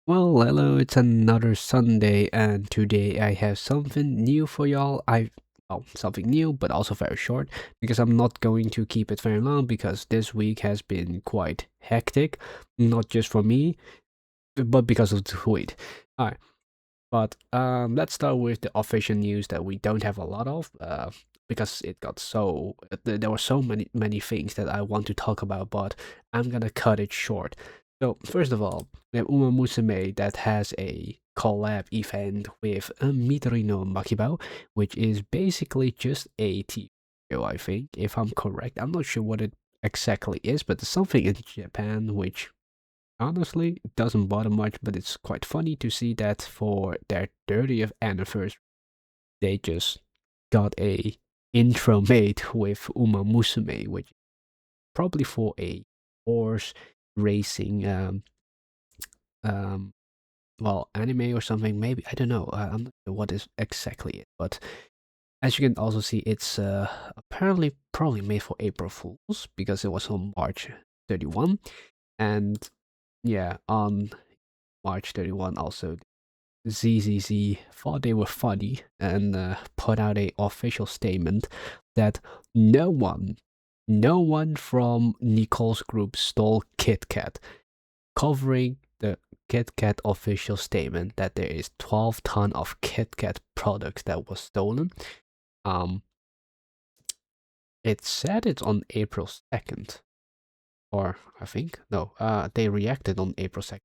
Well, hello, it's another Sunday, and today I have something new for y'all. Something new, but also very short, because I'm not going to keep it very long, because this week has been quite hectic, not just for me, but because of the tweet. Alright, but let's start with the official news that we don't have a lot of, because it got so there were so many things that I want to talk about, but I'm gonna cut it short. So first of all, we have Uma Musume that has a collab event with Midori no Makibao, which is basically just a TV show, I think, if I'm correct. I'm not sure what it exactly is, but there's something in Japan which honestly it doesn't bother much, but it's quite funny to see that for their 30th anniversary, they just got a intro made with Uma Musume, which probably for a horse racing um anime or something. Maybe I don't know. I'm not sure what is exactly it, but as you can also see, it's apparently probably made for April Fools because it was on March 31, and yeah, on March 31 also ZZZ thought they were funny and put out a official statement that no one, no one from Nicole's group stole Kit Kat, covering the Kit Kat official statement that there is 12 ton of Kit Kat products that was stolen. Um, it said it's on April 2nd, or I think no, they reacted on April 2nd.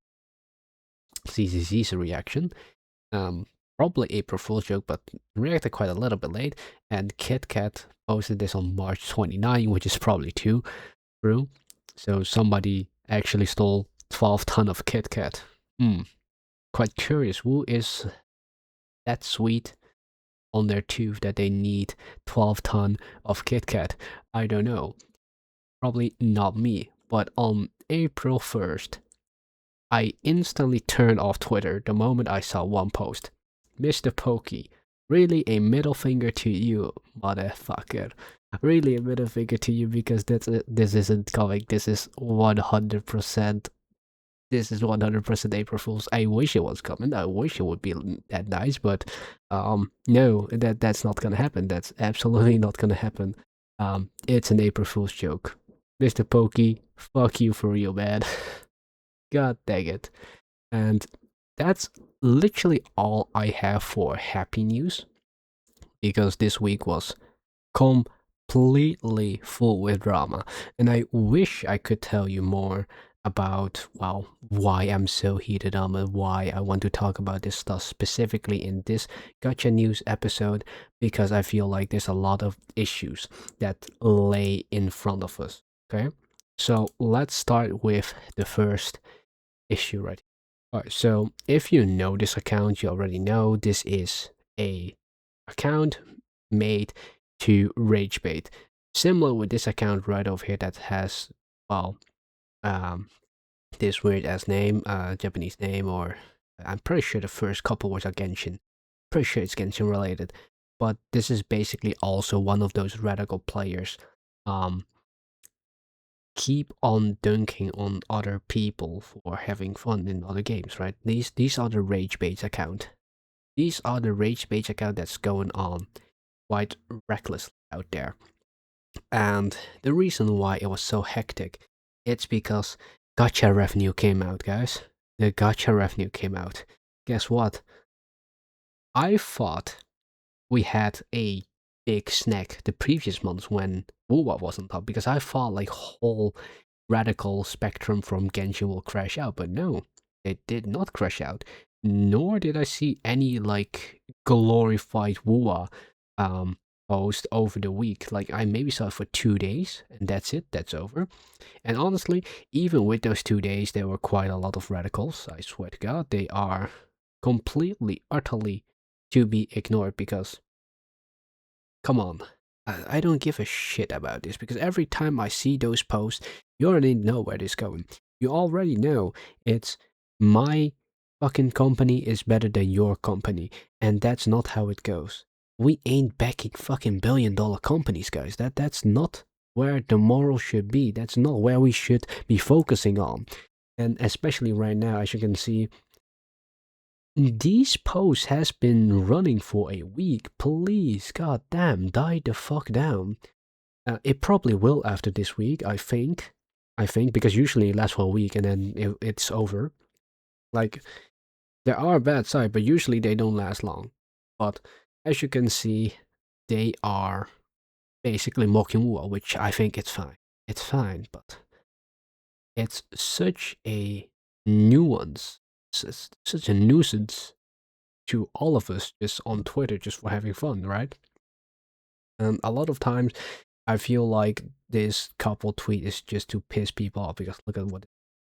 ZZZ's reaction. Um, Probably April Fool's joke, but reacted quite a little bit late. And Kit Kat posted this on March 29, which is probably too true. So somebody actually stole 12 ton of Kit Kat. Quite curious. Who is that sweet on their tooth that they need 12 ton of Kit Kat? I don't know. Probably not me. But on April 1st, I instantly turned off Twitter the moment I saw one post. Mr. Pokey, really a middle finger to you, motherfucker. Really a middle finger to you because this isn't coming. This is 100%. This is 100% April Fool's. I wish it was coming. I wish it would be that nice, but no, that's not gonna happen. That's absolutely not gonna happen. It's an April Fool's joke. Mr. Pokey, fuck you for real, man. God dang it. And that's literally all I have for happy news because this week was completely full with drama. And I wish I could tell you more about, well, why I'm so heated up and why I want to talk about this stuff specifically in this Gacha News episode because I feel like there's a lot of issues that lay in front of us. Okay? So let's start with the first issue right. Alright, so if you know this account, you already know this is a account made to rage bait. Similar with this account right over here that has, well, um, this weird ass name, Japanese name, or I'm pretty sure the first couple words are Genshin. Pretty sure it's Genshin related. But this is basically also one of those radical players. Keep on dunking on other people for having fun in other games, right? These are the rage bait account. These are the rage bait account that's going on quite recklessly out there. And the reason why it was so hectic, it's because Gacha revenue came out, guys. The Gacha revenue came out. Guess what? I thought we had a big snack the previous months when Wuwa wasn't up because I thought like whole radical spectrum from Genshin will crash out, but no, it did not crash out. Nor did I see any like glorified Wuwa post over the week. Like I maybe saw it for 2 days and that's it, that's over. And honestly, even with those 2 days, there were quite a lot of radicals. I swear to God, they are completely, utterly to be ignored because come on. I don't give a shit about this because every time I see those posts, you already know where this is going. You already know it's my fucking company is better than your company, and that's not how it goes. We ain't backing fucking billion-dollar companies, guys. That's not where the moral should be. That's not where we should be focusing on. And especially right now, as you can see, these posts has been running for a week. Please, goddamn, die the fuck down. It probably will after this week, I think. Because usually it lasts for a week and then it's over. Like, there are bad sides, but usually they don't last long. But as you can see, they are basically mocking war, which I think it's fine. It's fine, but it's such a nuance, such a nuisance to all of us just on Twitter just for having fun, right? And a lot of times I feel like this couple tweet is just to piss people off because look at what.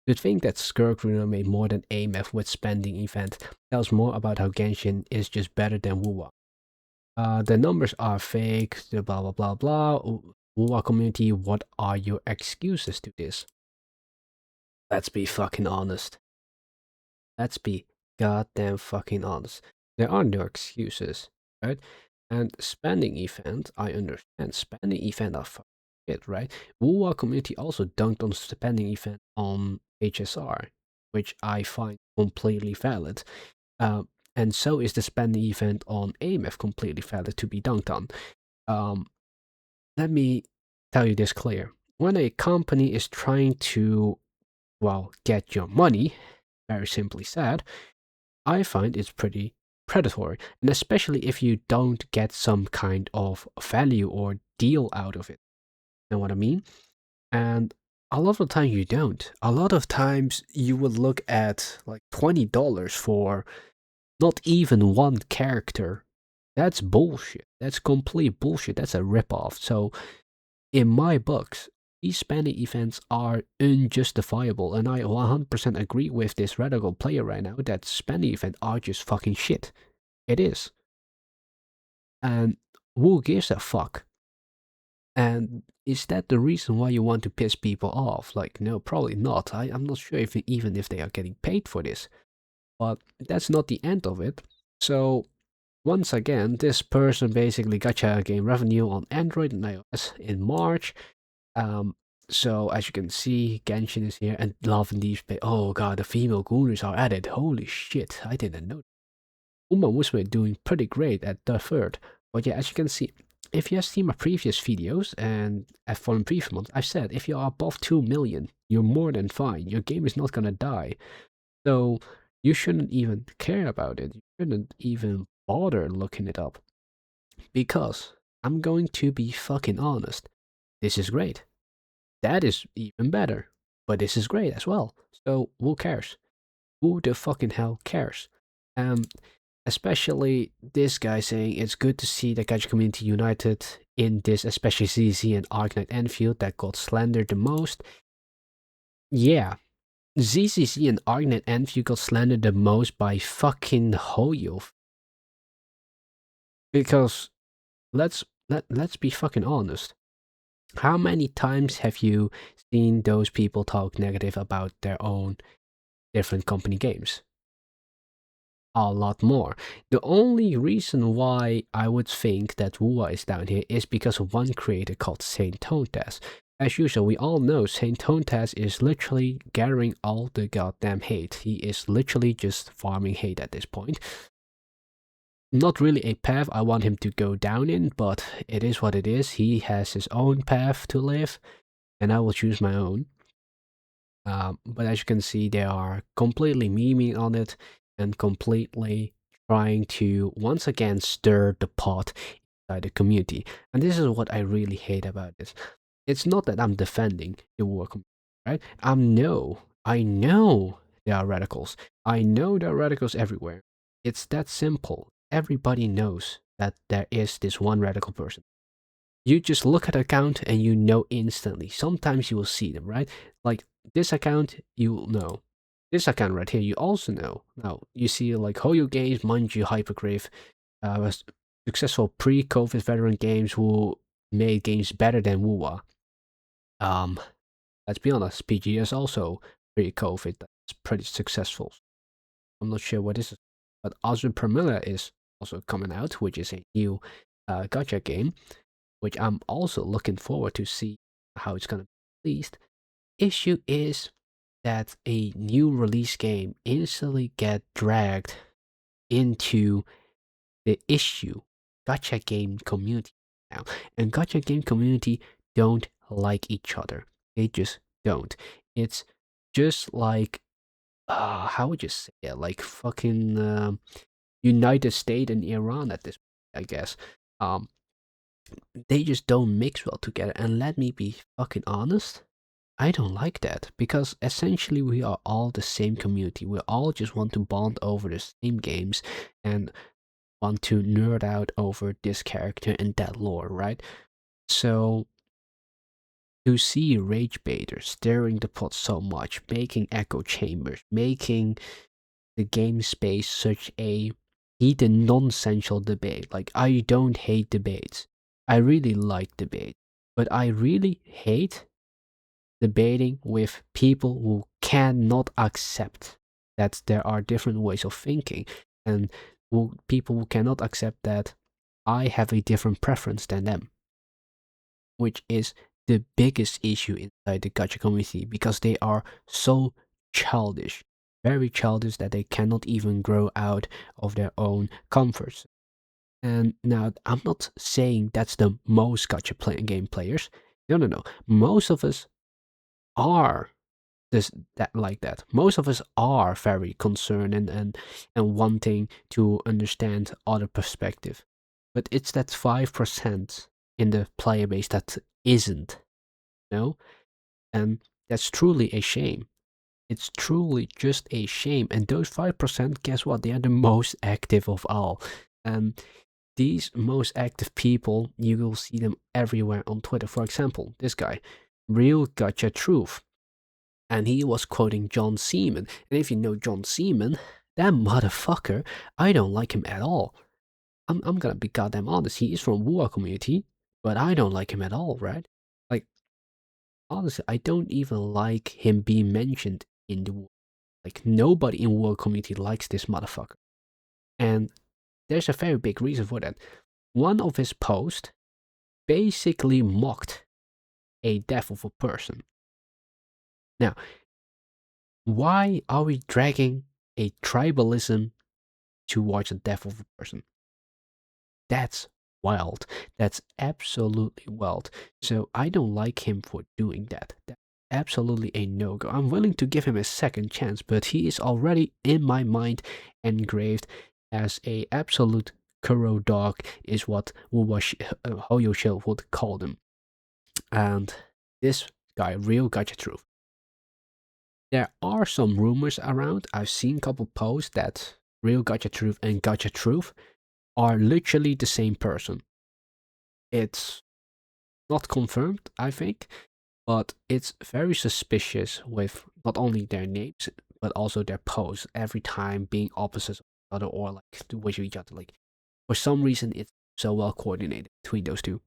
To think that Skirkruner made more than AMF with spending event tells more about how Genshin is just better than Wuwa. The numbers are fake, the blah blah blah blah. Wuwa community, what are your excuses to this? Let's be fucking honest. Let's be goddamn fucking honest. There are no excuses, right? And spending event, I understand. Spending event are fucking shit, right? Wuwa community also dunked on spending event on HSR, which I find completely valid. And so is the spending event on AMF completely valid to be dunked on. Let me tell you this clear. When a company is trying to, well, get your money, very simply said, I find it's pretty predatory. And especially if you don't get some kind of value or deal out of it. Know what I mean? And a lot of the time you don't. A lot of times you would look at like $20 for not even one character. That's bullshit. That's complete bullshit. That's a ripoff. So, in my books, these spending events are unjustifiable, and I 100% agree with this radical player right now that spending events are just fucking shit. It is. And who gives a fuck? And is that the reason why you want to piss people off? Like, no, probably not. I'm not sure if even if they are getting paid for this. But that's not the end of it. So, once again, this person basically gacha game revenue on Android and iOS in March. So as you can see, Genshin is here and Love and Deep Space. Oh god, the female gooners are added. Holy shit, I didn't know. Uma Musume doing pretty great at the third. But yeah, as you can see, if you have seen my previous videos and at foreign previous months, I've said if you are above 2 million, you're more than fine. Your game is not gonna die. So you shouldn't even care about it. You shouldn't even bother looking it up. Because I'm going to be fucking honest. This is great. That is even better. But this is great as well. So who cares? Who the fucking hell cares? Especially this guy saying it's good to see the gacha community united in this, especially ZZ and Arknight Enfield that got slandered the most. Yeah, ZCC and Arknight Enfield got slandered the most by fucking Hoyo. Because let's be fucking honest. How many times have you seen those people talk negative about their own different company games? A lot more. The only reason why I would think that Wuwa is down here is because of one creator called Saint Tontas. As usual, we all know Saint Tontas is literally gathering all the goddamn hate. He is literally just farming hate at this point. Not really a path I want him to go down in, but it is what it is. He has his own path to live, and I will choose my own. But as you can see, they are completely memeing on it and completely trying to once again stir the pot inside the community. And this is what I really hate about this. It's not that I'm defending the war community, right? I know there are radicals. I know there are radicals everywhere. It's that simple. Everybody knows that there is this one radical person. You just look at the account and you know instantly. Sometimes you will see them, right? Like this account, you will know. This account right here, you also know. Now, you see like Hoyo Games, Manju, Hypergrave, was successful pre-COVID veteran games who made games better than Wuwa. Let's be honest, PG is also pre-COVID. That's pretty successful. I'm not sure what this is, but Azure Premiere is also coming out, which is a new gacha game, which I'm also looking forward to see how it's gonna be released. Issue is that a new release game instantly get dragged into the issue Gacha game community now. And Gacha game community don't like each other. They just don't. It's just like how would you say it? Like fucking United States and Iran at this point, I guess. Um they just don't mix well together. And let me be fucking honest, I don't like that because essentially we are all the same community. We all just want to bond over the same games and want to nerd out over this character and that lore, right? So to see rage baiters stirring the pot so much, making echo chambers, making the game space such a heated nonsensical debate. Like I don't hate debates. I really like debate. But I really hate debating with people who cannot accept that there are different ways of thinking and people who cannot accept that I have a different preference than them, which is the biggest issue inside the gacha community because they are so childish, very childish that they cannot even grow out of their own comforts. And now I'm not saying that's the most game players. No, no, no. Most of us are this that like that. Most of us are very concerned and wanting to understand other perspective. But it's that 5% in the player base that isn't, you know? And that's truly a shame. It's truly just a shame. And those 5%, guess what? They are the most active of all. And these most active people, you will see them everywhere on Twitter. For example, this guy, Real Gacha Truth. And he was quoting John Seaman. And if you know John Seaman, that motherfucker, I don't like him at all. I'm gonna be goddamn honest. He is from Wua community, but I don't like him at all, right? Like honestly, I don't even like him being mentioned in the like nobody in Wua community likes this motherfucker. And there's a very big reason for that. One of his posts basically mocked a death of a person. Now, why are we dragging a tribalism towards the death of a person? That's wild. That's absolutely wild. So I don't like him for doing that. That's absolutely a no-go. I'm willing to give him a second chance, but he is already in my mind engraved as a absolute Kuro dog is what Hoyo Shell would call them. And this guy, Real Gacha Truth. There are some rumors around. I've seen a couple posts that Real Gacha Truth and Gacha Truth are literally the same person. It's not confirmed, I think, but it's very suspicious with not only their names but also their posts every time being opposites of each other or like to wish each other. Like for some reason, it's so well coordinated between those two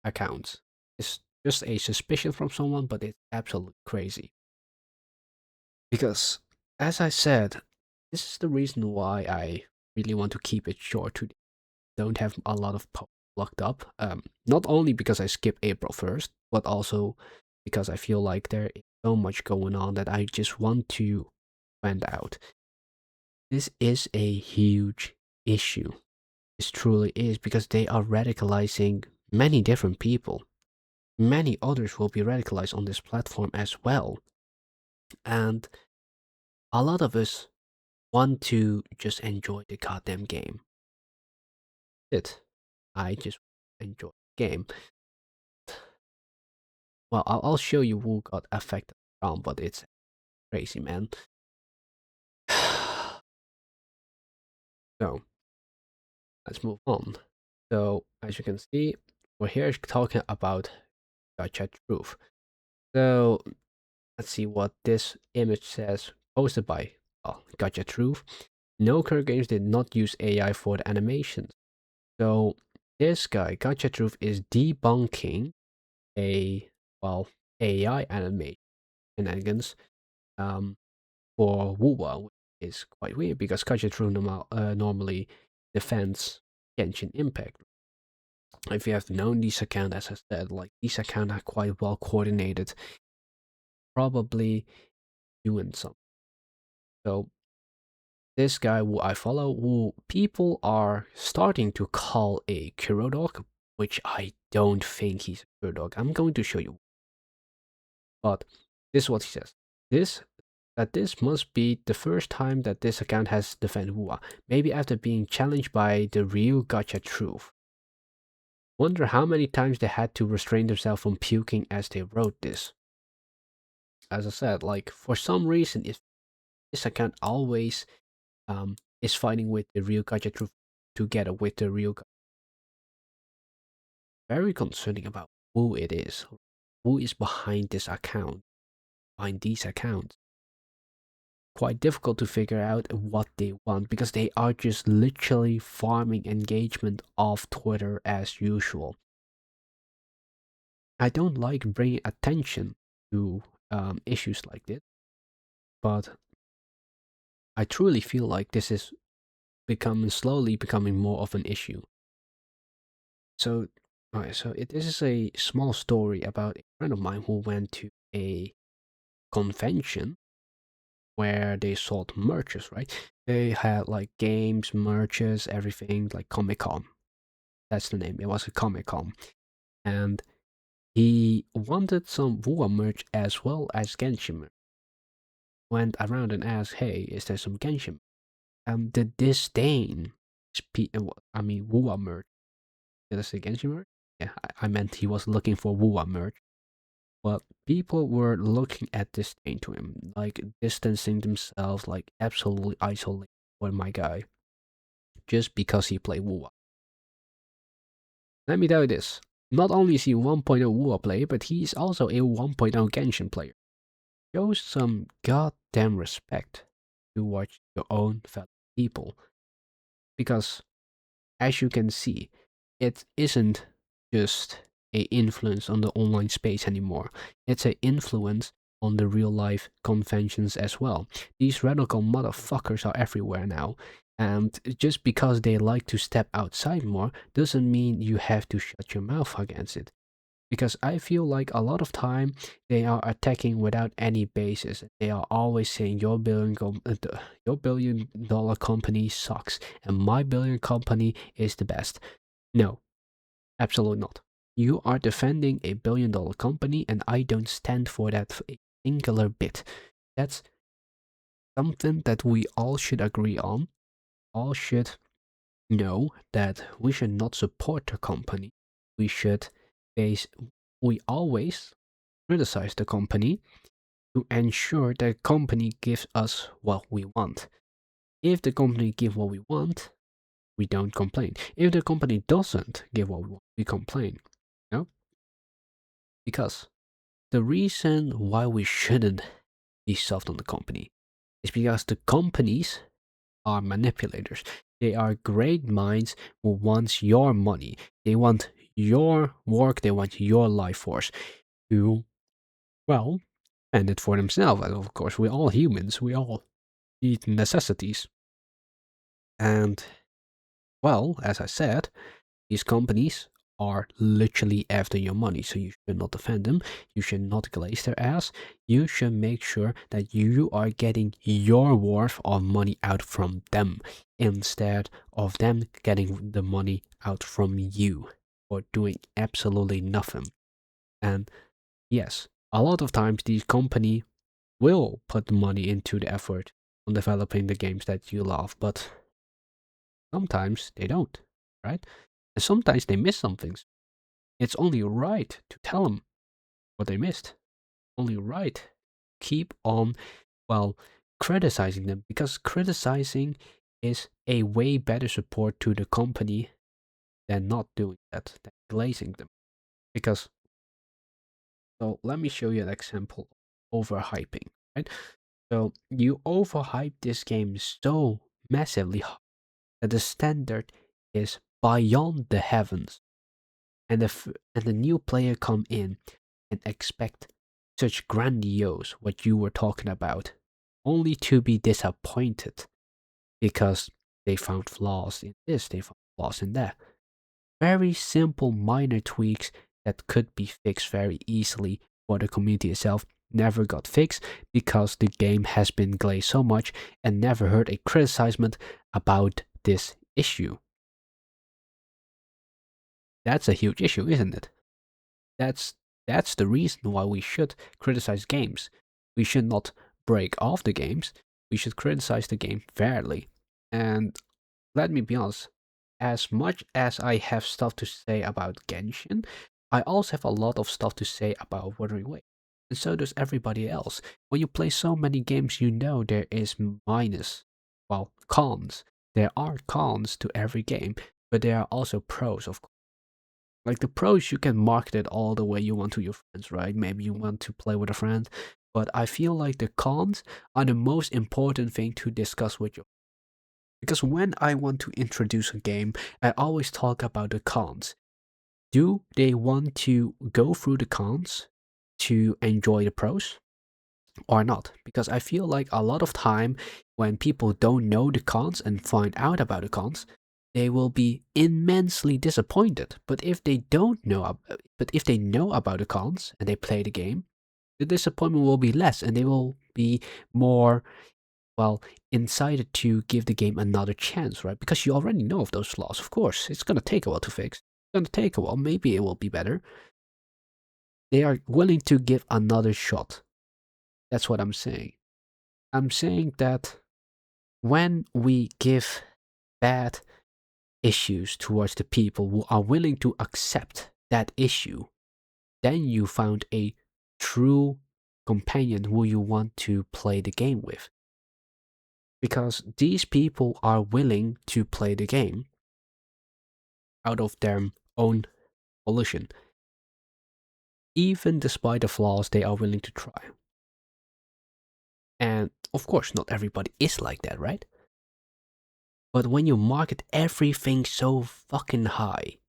accounts. It's just a suspicion from someone, but it's absolutely crazy. Because, as I said, this is the reason why I really want to keep it short to don't have a lot of posts locked up. Not only because I skipped April 1st, but also because I feel like there is so much going on that I just want to find out. This is a huge issue. This truly is because they are radicalizing many different people. Many others will be radicalized on this platform as well. And a lot of us want to just enjoy the goddamn game. I just enjoy the game. Well, I'll show you who got affected from, but it's crazy, man. So, let's move on. So, as you can see, we're here talking about Gacha Truth. So, let's see what this image says, posted by Gacha Truth. No current games did not use AI for the animations. So, this guy, Gacha Truth, is debunking a, AI animation shenanigans for Wuwa, which is quite weird because Gacha Truth normally defends Genshin Impact. If you have known these accounts, as I said, like these accounts are quite well coordinated, probably doing something. So this guy who I follow, who people are starting to call a Kuro dog, which I don't think he's a Kuro dog. I'm going to show you. But this is what he says. This must be the first time that this account has defended Wua, maybe after being challenged by the real Gacha truth. Wonder how many times they had to restrain themselves from puking as they wrote this. As I said, like, for some reason, this account always is fighting with the real Gacha truth together with the real Gacha. Very concerning about who it is. Who is behind this account? Behind these accounts? Quite difficult to figure out what they want because they are just literally farming engagement off Twitter as usual. I don't like bringing attention to issues like this, but I truly feel like this is slowly becoming more of an issue. So, this is a small story about a friend of mine who went to a convention where they sold merches, right? They had like games, merches, everything, like Comic Con. That's the name. It was a Comic Con. And he wanted some Wua merch as well as Genshin merch. Went around and asked, hey, is there some Genshin? The disdain, Wua merch. Did I say Genshin merch? Yeah, I meant he was looking for Wua merch. But people were looking at disdain to him, like distancing themselves, like absolutely isolating for my guy, just because he played Wua. Let me tell you this, not only is he 1.0 Wua player, but he is also a 1.0 Genshin player. Show some goddamn respect towards your own fellow people. Because, as you can see, it isn't just a influence on the online space anymore. It's an influence on the real life conventions as well. These radical motherfuckers are everywhere now. And just because they like to step outside more doesn't mean you have to shut your mouth against it. Because I feel like a lot of time they are attacking without any basis. They are always saying your billion dollar company sucks and my billion company is the best. No, absolutely not. You are defending a billion dollar company and I don't stand for that for a singular bit. That's something that we all should agree on. All should know that we should not support the company. We always criticize the company to ensure that the company gives us what we want. If the company gives what we want, we don't complain. If the company doesn't give what we want, we complain. No? Because the reason why we shouldn't be soft on the company is because the companies are manipulators. They are great minds who want your money. They want your work. They want your life force to, well, spend it for themselves. And of course, we're all humans. We all need necessities. And, well, as I said, these companies are literally after your money, so you should not defend them. You should not glaze their ass. You should make sure that you are getting your worth of money out from them instead of them getting the money out from you or doing absolutely nothing. And yes, a lot of times these companies will put the money into the effort on developing the games that you love, but sometimes they don't, right? And sometimes they miss some things. It's only right to tell them what they missed. Only right. Keep on, well, criticizing them, because criticizing is a way better support to the company than not doing that, than glazing them. Because, so let me show you an example of overhyping, right? So you overhype this game so massively that the standard is beyond the heavens, and the new player come in and expect such grandiose what you were talking about, only to be disappointed because they found flaws in this, they found flaws in that. Very simple minor tweaks that could be fixed very easily for the community itself, never got fixed because the game has been glazed so much and never heard a criticizement about this issue. That's a huge issue, isn't it? That's that's the reason why we should criticize games. We should not break off the games. We should criticize the game fairly. And let me be honest, as much as I have stuff to say about Genshin, I also have a lot of stuff to say about Wuthering Waves. And so does everybody else. When you play so many games, you know there is cons. There are cons to every game, but there are also pros, of course. Like the pros, you can market it all the way you want to your friends, right? Maybe you want to play with a friend, but I feel like the cons are the most important thing to discuss with you. Because when I want to introduce a game, I always talk about the cons. Do they want to go through the cons to enjoy the pros or not? Because I feel like a lot of time when people don't know the cons and find out about the cons, they will be immensely disappointed. But if they don't know, but if they know about the cons and they play the game, the disappointment will be less and they will be more, incited to give the game another chance, right? Because you already know of those flaws. Of course, it's gonna take a while to fix. It's gonna take a while. Maybe it will be better. They are willing to give another shot. That's what I'm saying. I'm saying that when we give bad issues towards the people who are willing to accept that issue, then you found a true companion who you want to play the game with. Because these people are willing to play the game out of their own volition. Even despite the flaws, they are willing to try. And of course, not everybody is like that, right? But when you market everything so fucking high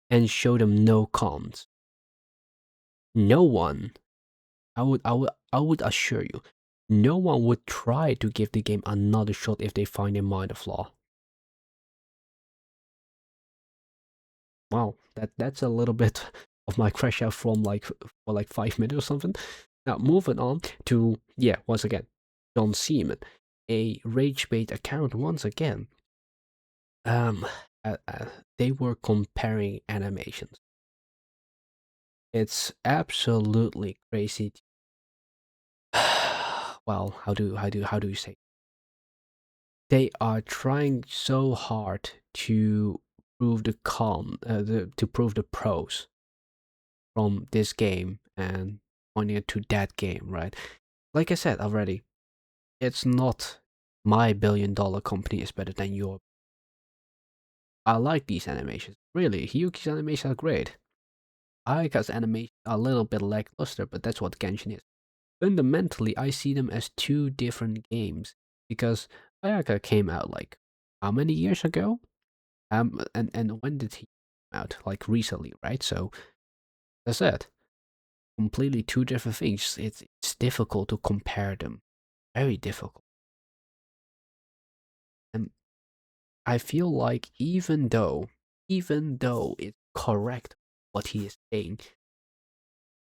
and show them no cons, no one, I would assure you, no one would try to give the game another shot if they find a minor flaw. Wow, that's a little bit of my crash out from for like 5 minutes or something. Now moving on to once again, John Seaman, a rage bait account once again. Um, they were comparing animations. It's absolutely crazy. Well, how do you say? They are trying so hard to prove to prove the pros from this game and pointing it to that game, right? Like I said already, it's not my billion-dollar company is better than your. I like these animations. Really, Hyuki's animations are great. Ayaka's animation are a little bit lackluster, but that's what Genshin is. Fundamentally, I see them as two different games because Ayaka came out like how many years ago? And when did he come out? Like recently, right? So that's it. Completely two different things. It's difficult to compare them. Very difficult. And I feel like even though it's correct what he is saying,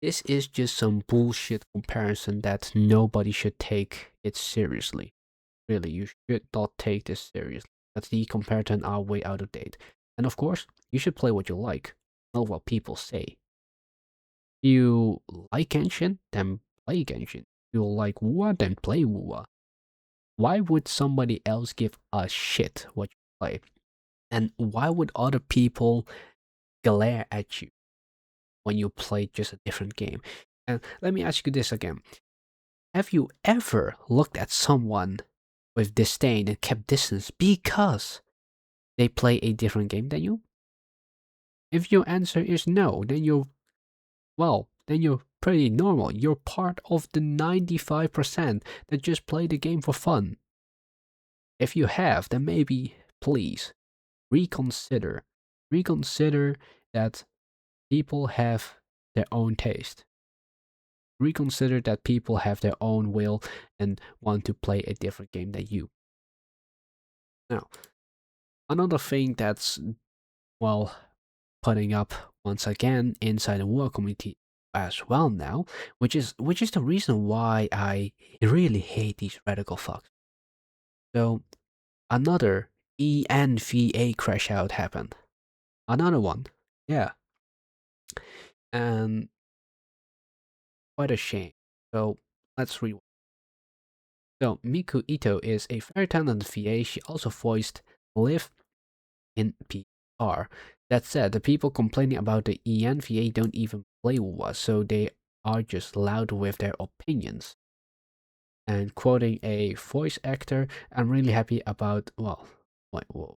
this is just some bullshit comparison that nobody should take it seriously. Really, you should not take this seriously. That the comparisons are way out of date. And of course, you should play what you like, not what people say. You like Genshin, then play Genshin. You like Wuwa, then play Wuwa. Why would somebody else give a shit what you play? And why would other people glare at you when you play just a different game? And let me ask you this again. Have you ever looked at someone with disdain and kept distance because they play a different game than you? If your answer is no, then you're pretty normal. You're part of the 95% that just play the game for fun. If you have, then maybe, please, reconsider. Reconsider that people have their own taste. Reconsider that people have their own will and want to play a different game than you. Now, another thing that's, putting up once again inside the war community as well now, which is the reason why I really hate these radical fucks. So another ENVA crash out happened. Another one. Yeah. And quite a shame. So let's rewind. So Miku Ito is a very talented VA. She also voiced Liv in PR. That said, the people complaining about the ENVA don't even play with us, so they are just loud with their opinions. And quoting a voice actor, I'm really happy about, well, whoa,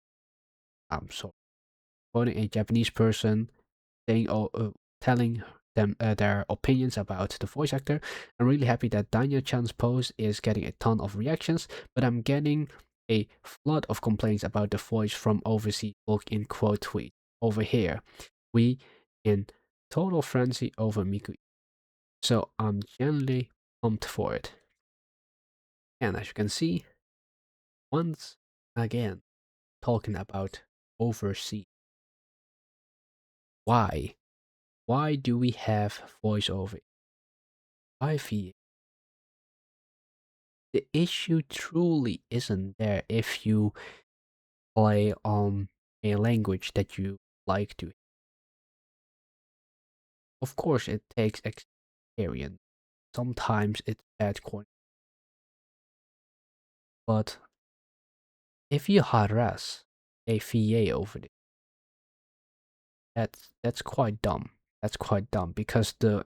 I'm sorry. Quoting a Japanese person saying, telling them their opinions about the voice actor. I'm really happy that Danya Chan's post is getting a ton of reactions, but I'm getting a flood of complaints about the voice from overseas folk in quote tweet. Over here, we in total frenzy over Miku. So I'm genuinely pumped for it. And as you can see, once again, talking about overseas. Why? Why do we have voiceover? Why VA? The issue truly isn't there if you play on a language that you like to. Of course, it takes experience. Sometimes it's bad quality. But if you harass a VA over it, that's quite dumb. That's quite dumb because the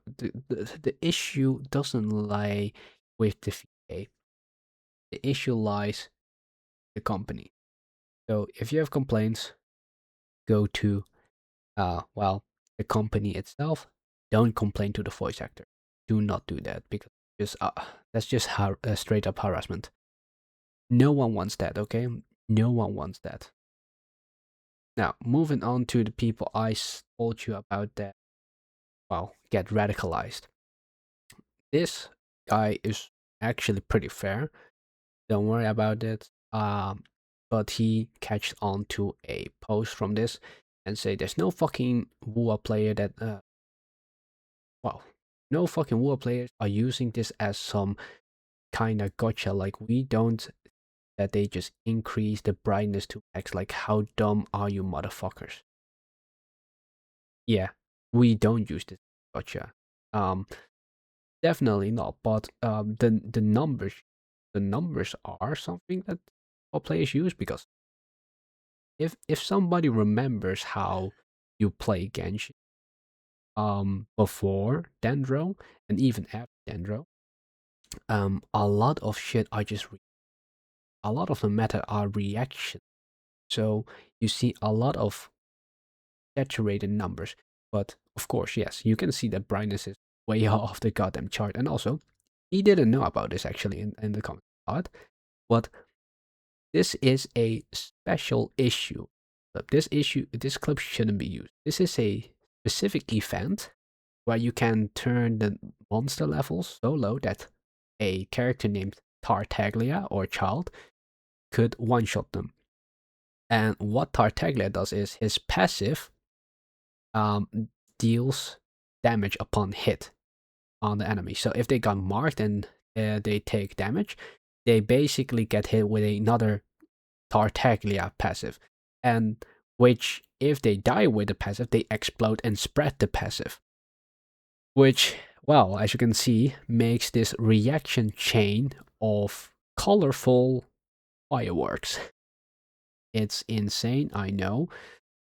issue doesn't lie with the VA. The issue lies the company. So if you have complaints, go to well, the company itself. Don't complain to the voice actor. Do not do that because that's just straight up harassment. No one wants that, okay? No one wants that. Now, moving on to the people I told you about that, well, get radicalized. This guy is actually pretty fair. Don't worry about it. But he catched on to a post from this and say there's no fucking WoA player that well, no fucking WoA players are using this as some kind of gotcha. Like we don't that they just increase the brightness to max. Like how dumb are you, motherfuckers? Yeah, we don't use this gotcha. Definitely not. But the numbers are something that all players use because if somebody remembers how you play Genshin before Dendro and even after Dendro, a lot of shit are just a lot of the meta are reaction. So you see a lot of saturated numbers. But of course, yes, you can see that brightness is way off the goddamn chart. And also, he didn't know about this actually in the comment part. But this is a special issue. Look, this clip shouldn't be used. This is a specific event where you can turn the monster levels so low that a character named Tartaglia or Child could one-shot them. And what Tartaglia does is his passive deals damage upon hit on the enemy. So if they got marked and they take damage, they basically get hit with another Tartaglia passive. And which, if they die with the passive, they explode and spread the passive. Which, well, as you can see, makes this reaction chain of colorful fireworks. It's insane, I know.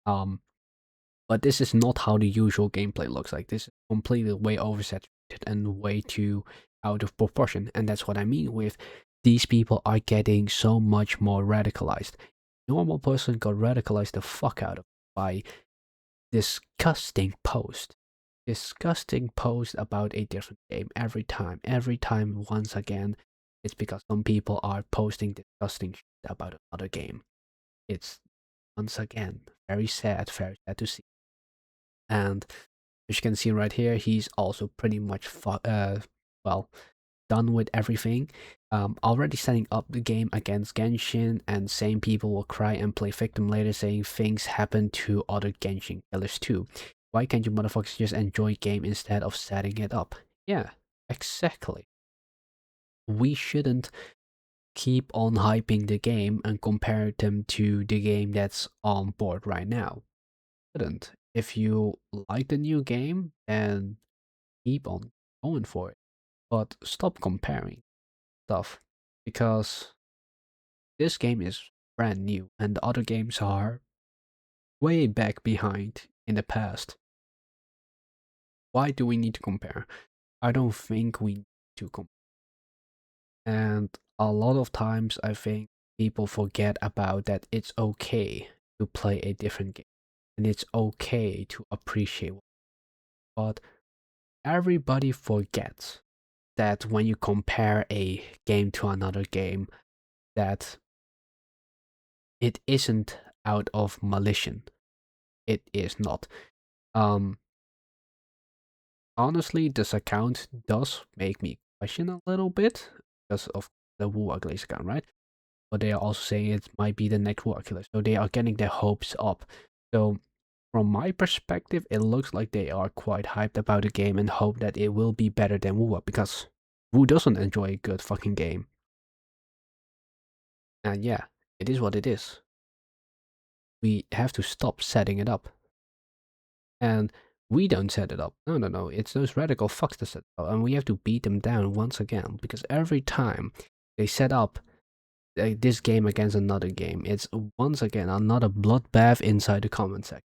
But this is not how the usual gameplay looks like. This is completely way oversaturated and way too out of proportion. And that's what I mean with these people are getting so much more radicalized. Normal person got radicalized the fuck out of by disgusting post. Disgusting post about a different game every time. Every time, once again, it's because some people are posting disgusting shit about another game. It's once again very sad to see. And as you can see right here, he's also pretty much well done with everything. Already setting up the game against Genshin, and same people will cry and play victim later, saying things happen to other Genshin killers too. Why can't you motherfuckers just enjoy game instead of setting it up? Yeah, exactly. We shouldn't keep on hyping the game and compare them to the game that's on board right now. Shouldn't. If you like the new game, then keep on going for it. But stop comparing stuff because this game is brand new and the other games are way back behind in the past. Why do we need to compare? I don't think we need to compare. And a lot of times I think people forget about that it's okay to play a different game and it's okay to appreciate it. But everybody forgets that when you compare a game to another game, that it isn't out of malicious. It is not. Um, Honestly, this account does make me question a little bit because of the Wu Glaze account, right? But they are also saying it might be the next Wu Killer, so they are getting their hopes up. So, from my perspective, it looks like they are quite hyped about the game and hope that it will be better than Wu, because Wu doesn't enjoy a good fucking game. And yeah, it is what it is. We have to stop setting it up. And we don't set it up. No, no, no. It's those radical fucks that set it up. And we have to beat them down once again. Because every time they set up this game against another game, it's once again another bloodbath inside the comment section.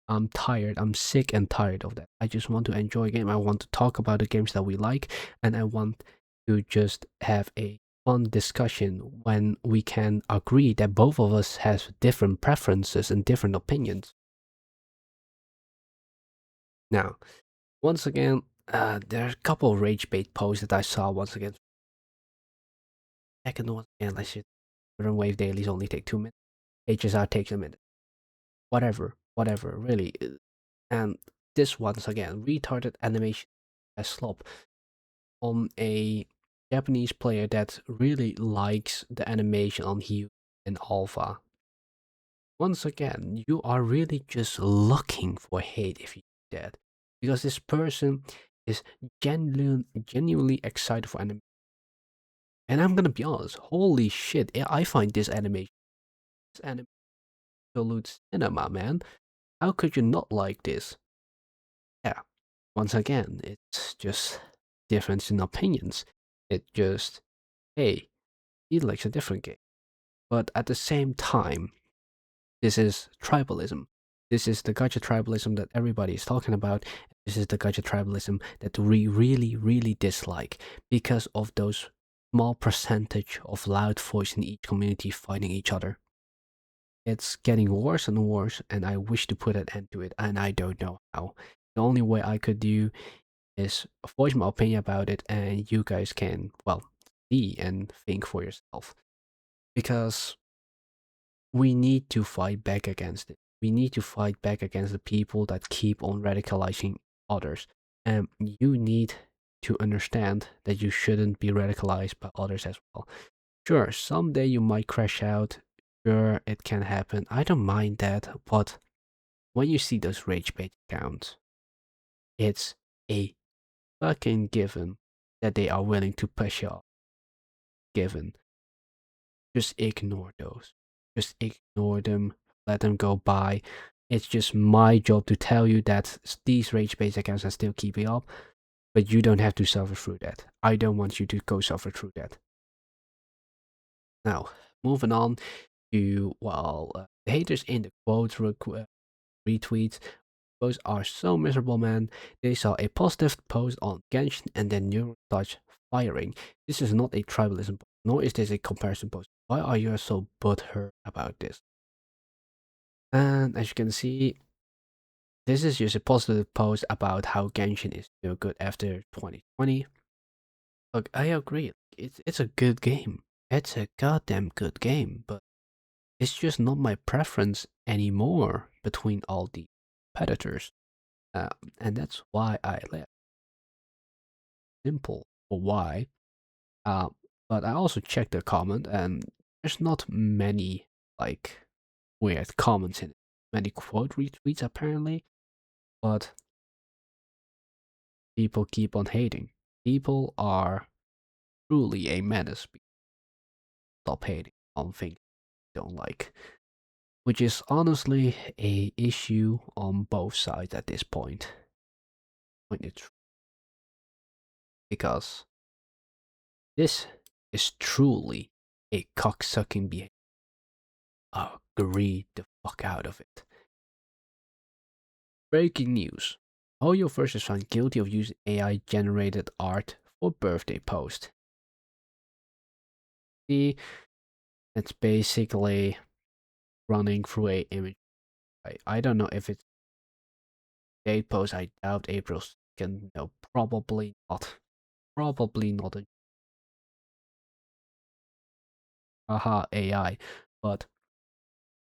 I'm tired. I'm sick and tired of that. I just want to enjoy a game. I want to talk about the games that we like. And I want to just have a fun discussion when we can agree that both of us have different preferences and different opinions. Now, once again, there are a couple of rage bait posts that I saw once again. Second one again, I should run wave dailies only take 2 minutes. HSR takes a minute. Whatever, really. And this once again, retarded animation as slop on a Japanese player that really likes the animation on Hue and Alpha. Once again, you are really just looking for hate if you do that. Because this person is genuinely excited for animation. And I'm gonna be honest, holy shit, I find this animation absolute cinema, man. How could you not like this? Yeah, once again, it's just difference in opinions. It just, hey, he likes a different game. But at the same time, this is tribalism. This is the gacha tribalism that everybody is talking about. This is the gacha tribalism that we really, really dislike because of those small percentage of loud voice in each community fighting each other. It's getting worse and worse, and I wish to put an end to it, and I don't know how. The only way I could do is voice my opinion about it, and you guys can, well, see and think for yourself. Because we need to fight back against it. We need to fight back against the people that keep on radicalizing others. And you need to understand that you shouldn't be radicalized by others as well. Sure, someday you might crash out. Sure, it can happen. I don't mind that. But when you see those rage bait accounts, it's a fucking given that they are willing to push you off. Given. Just ignore those. Just ignore them. Let them go by. It's just my job to tell you that these rage bait accounts are still keeping up, but you don't have to suffer through that. I don't want you to go suffer through that. Now, moving on to, well, the haters in the quotes retweets. Those are so miserable, man. They saw a positive post on Genshin and then Neuro starts firing. This is not a tribalism post, nor is this a comparison post. Why are you so butthurt about this? And as you can see, this is just a positive post about how Genshin is still good after 2020. Look, I agree. It's a good game. It's a goddamn good game, but it's just not my preference anymore between all the competitors. And that's why I left. Simple for why. Uh, but I also checked the comment, and there's not many like weird comments in it. Many quote retweets apparently. But people keep on hating. People are truly a menace. Stop hating on things they don't like, which is honestly a issue on both sides at this point. Because this is truly a cocksucking behavior. Agree the fuck out of it. Breaking news. Oyo first is found guilty of using AI generated art for birthday post. See, it's basically running through a image. I don't know if it's date post. I doubt April 2nd. No, probably not. Probably not a haha AI. But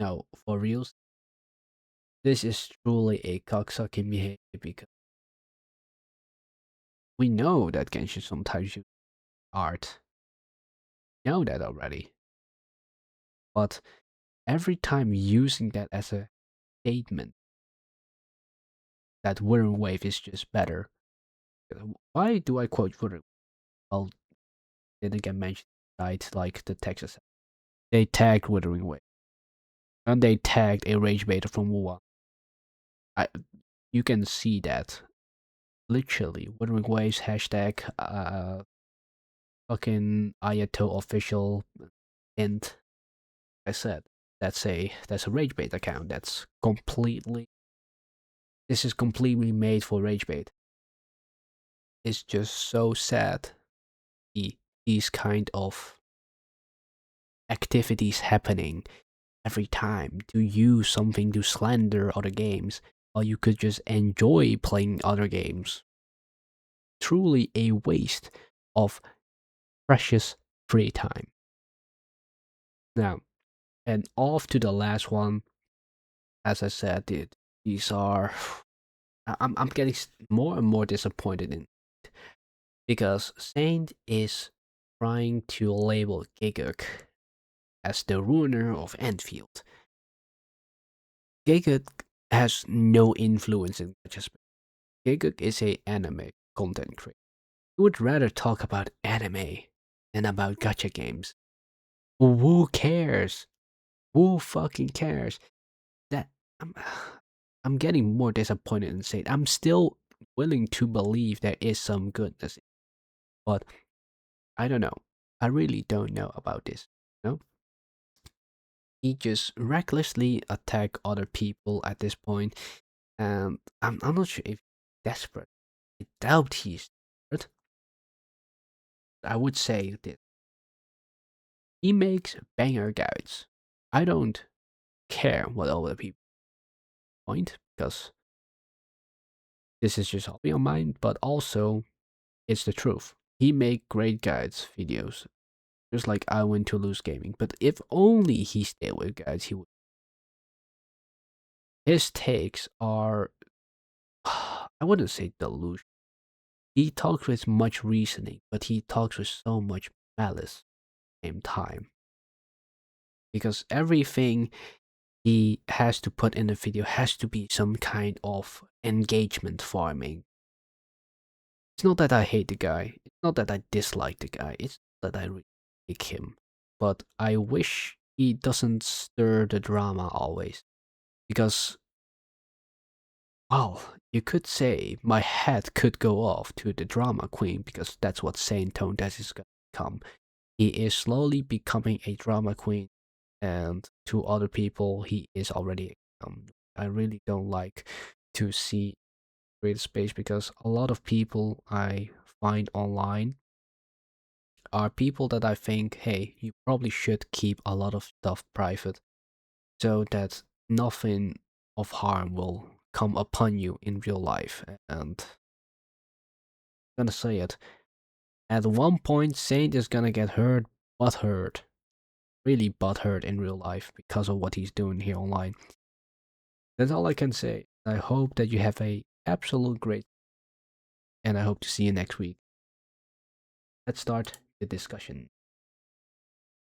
no, for reals, this is truly a cocksucking behavior because we know that Genshin sometimes use art. We know that already. But every time using that as a statement that Wuthering Wave is just better. Why do I quote Wuthering? Well, didn't get mentioned, right? Like the Texas. They tagged Wuthering Wave. And they tagged a rage beta from Wuhan. You can see that. Literally, Wuthering Waves hashtag fucking Ayato official int. I said that's a rage bait account. This is completely made for rage bait. It's just so sad. These kind of activities happening every time to use something to slander other games while you could just enjoy playing other games. Truly a waste of precious free time. Now, and off to the last one. As I said, these are. I'm getting more and more disappointed in it because Saint is trying to label Giguk as the ruiner of Enfield. Giguk has no influence in Gacha. Giguk is a anime content creator. He would rather talk about anime than about gacha games. Who cares? Who fucking cares? That I'm, I'm getting more disappointed in Saint. I'm still willing to believe there is some goodness, but I don't know. I really don't know about this. No, he just recklessly attack other people at this point, and I'm not sure if he's desperate. I doubt he's desperate. I would say that he makes banger guides. I don't care what other people point because this is just hobby on mine, but also it's the truth. He make great guides videos, just like I went to lose gaming. But if only he stayed with guides, he would. His takes are, I wouldn't say delusional. He talks with much reasoning, but he talks with so much malice at the same time. Because everything he has to put in the video has to be some kind of engagement farming. It's not that I hate the guy. It's not that I dislike the guy. It's that I really like him. But I wish he doesn't stir the drama always. Because, well, you could say my head could go off to the drama queen because that's what Saint Tone Death is going to become. He is slowly becoming a drama queen, and to other people, he is already. I really don't like to see create space because a lot of people I find online are people that I think, hey, you probably should keep a lot of stuff private so that nothing of harm will come upon you in real life. And I'm gonna say it. At one point, Saint is gonna get hurt, butthurt, really butthurt in real life because of what he's doing here online. That's all I can say. I hope that you have a absolute great, and I hope to see you next week. Let's start the discussion.